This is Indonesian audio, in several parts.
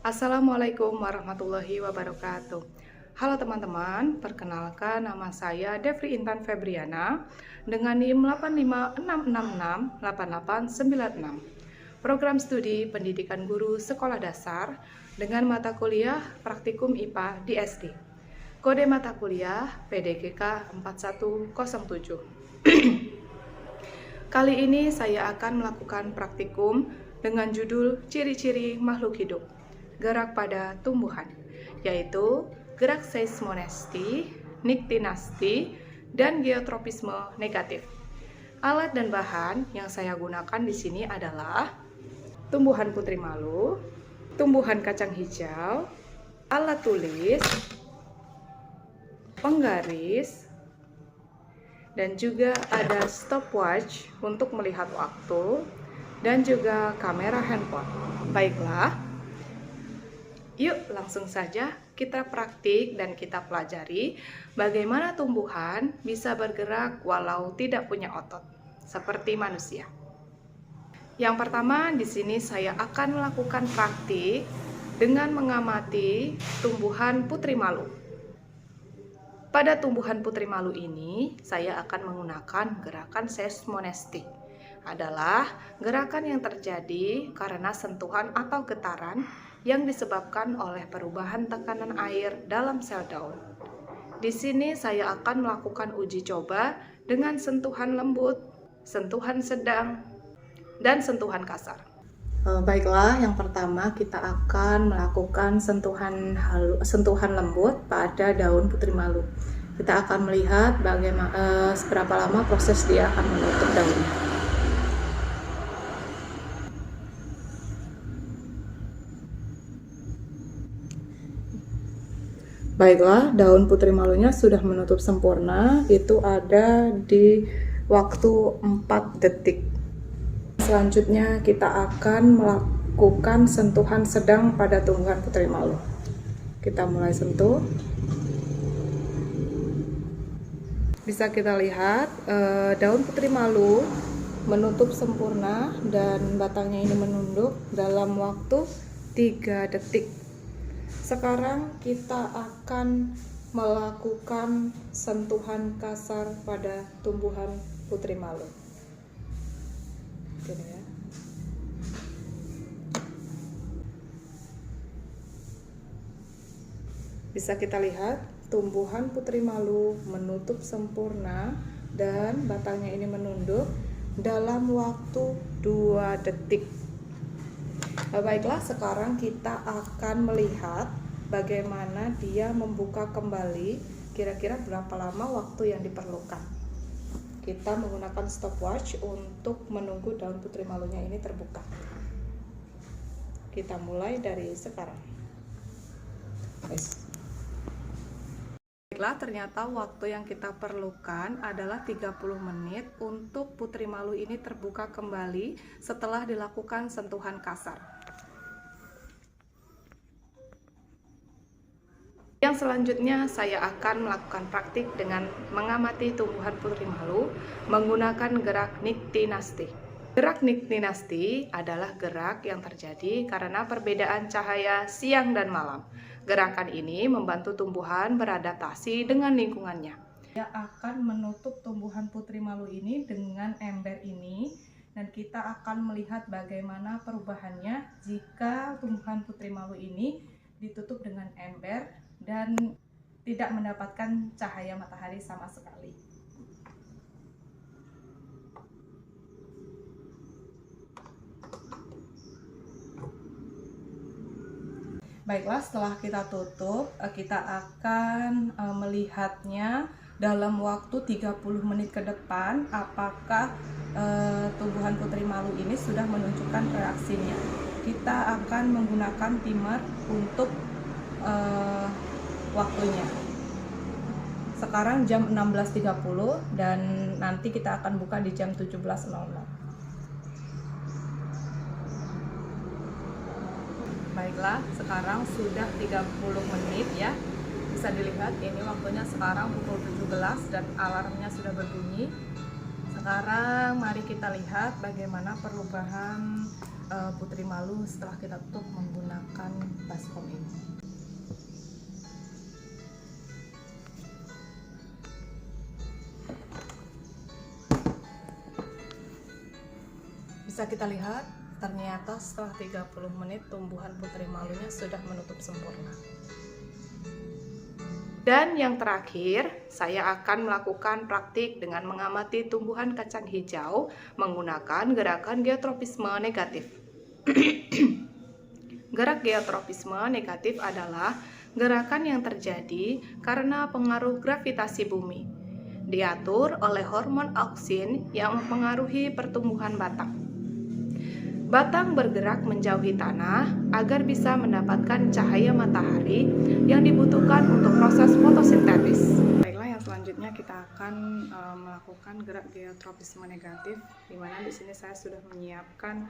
Assalamualaikum warahmatullahi wabarakatuh. Halo teman-teman, perkenalkan nama saya Devri Intan Febriana dengan NIM 856668896. Program studi pendidikan guru sekolah dasar dengan mata kuliah praktikum IPA di SD. Kode mata kuliah PDGK 4107. Kali ini saya akan melakukan praktikum dengan judul ciri-ciri makhluk hidup, gerak pada tumbuhan, yaitu gerak seismonesti, niktinasti, dan geotropisme negatif. Alat dan bahan yang saya gunakan di sini adalah tumbuhan putri malu, tumbuhan kacang hijau, alat tulis, penggaris, dan juga ada stopwatch untuk melihat waktu, dan juga kamera handphone. Baiklah, yuk langsung saja kita praktik dan kita pelajari bagaimana tumbuhan bisa bergerak walau tidak punya otot, seperti manusia. Yang pertama, di sini saya akan melakukan praktik dengan mengamati tumbuhan putri malu. Pada tumbuhan putri malu ini, saya akan menggunakan gerakan seismonestik. Adalah gerakan yang terjadi karena sentuhan atau getaran yang disebabkan oleh perubahan tekanan air dalam sel daun. Di sini saya akan melakukan uji coba dengan sentuhan lembut, sentuhan sedang, dan sentuhan kasar. Baiklah, yang pertama kita akan melakukan sentuhan lembut pada daun putri malu. Kita akan melihat bagaimana seberapa lama proses dia akan menutup daunnya. Baiklah, daun putri malunya sudah menutup sempurna, itu ada di waktu 4 detik. Selanjutnya kita akan melakukan sentuhan sedang pada tumbuhan putri malu. Kita mulai sentuh. Bisa kita lihat daun putri malu menutup sempurna dan batangnya ini menunduk dalam waktu 3 detik. Sekarang kita akan melakukan sentuhan kasar pada tumbuhan putri malu. Gini ya. Bisa kita lihat tumbuhan putri malu menutup sempurna dan batangnya ini menunduk dalam waktu 2 detik. Baiklah, sekarang kita akan melihat bagaimana dia membuka kembali, kira-kira berapa lama waktu yang diperlukan. Kita menggunakan stopwatch untuk menunggu daun putri malunya ini terbuka. Kita mulai dari sekarang. Baiklah, ternyata waktu yang kita perlukan adalah 30 menit untuk putri malu ini terbuka kembali setelah dilakukan sentuhan kasar. Yang selanjutnya saya akan melakukan praktik dengan mengamati tumbuhan putri malu menggunakan gerak niktinasti. Gerak niktinasti adalah gerak yang terjadi karena perbedaan cahaya siang dan malam. Gerakan ini membantu tumbuhan beradaptasi dengan lingkungannya. Dia akan menutup tumbuhan putri malu ini dengan ember ini, dan kita akan melihat bagaimana perubahannya jika tumbuhan putri malu ini ditutup dengan ember dan tidak mendapatkan cahaya matahari sama sekali. Baiklah, setelah kita tutup, kita akan melihatnya dalam waktu 30 menit ke depan apakah tumbuhan putri malu ini sudah menunjukkan reaksinya. Kita akan menggunakan timer untuk waktunya. Sekarang jam 16.30 dan nanti kita akan buka di jam 17.00. Baiklah, sekarang sudah 30 menit ya. Bisa dilihat ini waktunya sekarang pukul 17 dan alarmnya sudah berbunyi. Sekarang mari kita lihat bagaimana perubahan putri malu setelah kita tutup menggunakan baskom ini. Bisa kita lihat, ternyata setelah 30 menit tumbuhan putri malunya sudah menutup sempurna. Dan yang terakhir, saya akan melakukan praktik dengan mengamati tumbuhan kacang hijau menggunakan gerakan geotropisme negatif. Gerak geotropisme negatif adalah gerakan yang terjadi karena pengaruh gravitasi bumi. Diatur oleh hormon auksin yang mempengaruhi pertumbuhan batang. Batang bergerak menjauhi tanah agar bisa mendapatkan cahaya matahari yang dibutuhkan untuk proses fotosintesis. Baiklah, yang selanjutnya kita akan melakukan gerak geotropisme negatif, di mana di sini saya sudah menyiapkan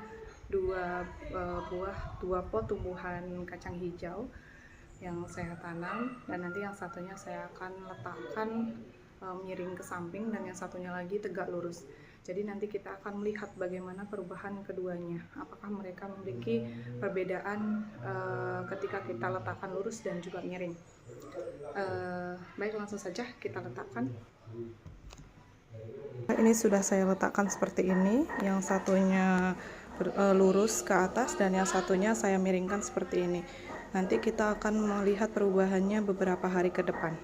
dua pot tumbuhan kacang hijau yang saya tanam, dan nanti yang satunya saya akan letakkan miring ke samping dan yang satunya lagi tegak lurus. Jadi nanti kita akan melihat bagaimana perubahan keduanya, apakah mereka memiliki perbedaan ketika kita letakkan lurus dan juga miring. Baik, langsung saja kita letakkan. Ini sudah saya letakkan seperti ini, yang satunya lurus ke atas dan yang satunya saya miringkan seperti ini. Nanti kita akan melihat perubahannya beberapa hari ke depan.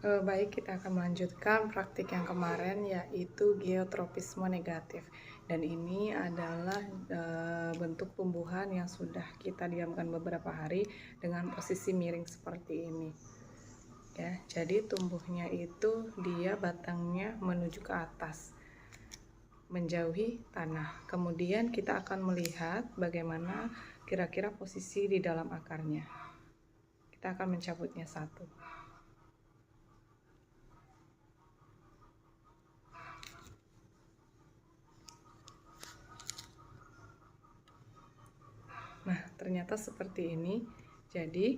Baik, kita akan melanjutkan praktik yang kemarin, yaitu geotropisme negatif. Dan ini adalah bentuk tumbuhan yang sudah kita diamkan beberapa hari dengan posisi miring seperti ini. Ya, jadi tumbuhnya itu dia batangnya menuju ke atas, menjauhi tanah. Kemudian kita akan melihat bagaimana kira-kira posisi di dalam akarnya. Kita akan mencabutnya satu. Nah, ternyata seperti ini. Jadi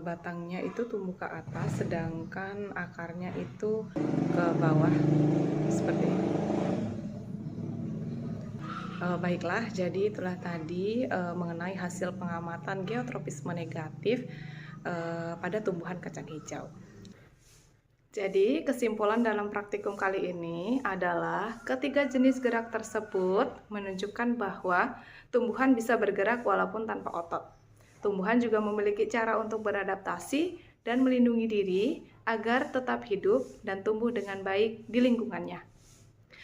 batangnya itu tumbuh ke atas, sedangkan akarnya itu ke bawah seperti ini. Baiklah, jadi itulah tadi mengenai hasil pengamatan geotropisme negatif pada tumbuhan kacang hijau. Jadi, kesimpulan dalam praktikum kali ini adalah ketiga jenis gerak tersebut menunjukkan bahwa tumbuhan bisa bergerak walaupun tanpa otot. Tumbuhan juga memiliki cara untuk beradaptasi dan melindungi diri agar tetap hidup dan tumbuh dengan baik di lingkungannya.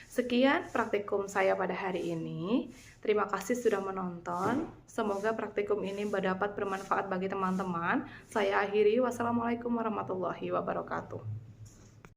Sekian praktikum saya pada hari ini. Terima kasih sudah menonton. Semoga praktikum ini dapat bermanfaat bagi teman-teman. Saya akhiri. Wassalamualaikum warahmatullahi wabarakatuh.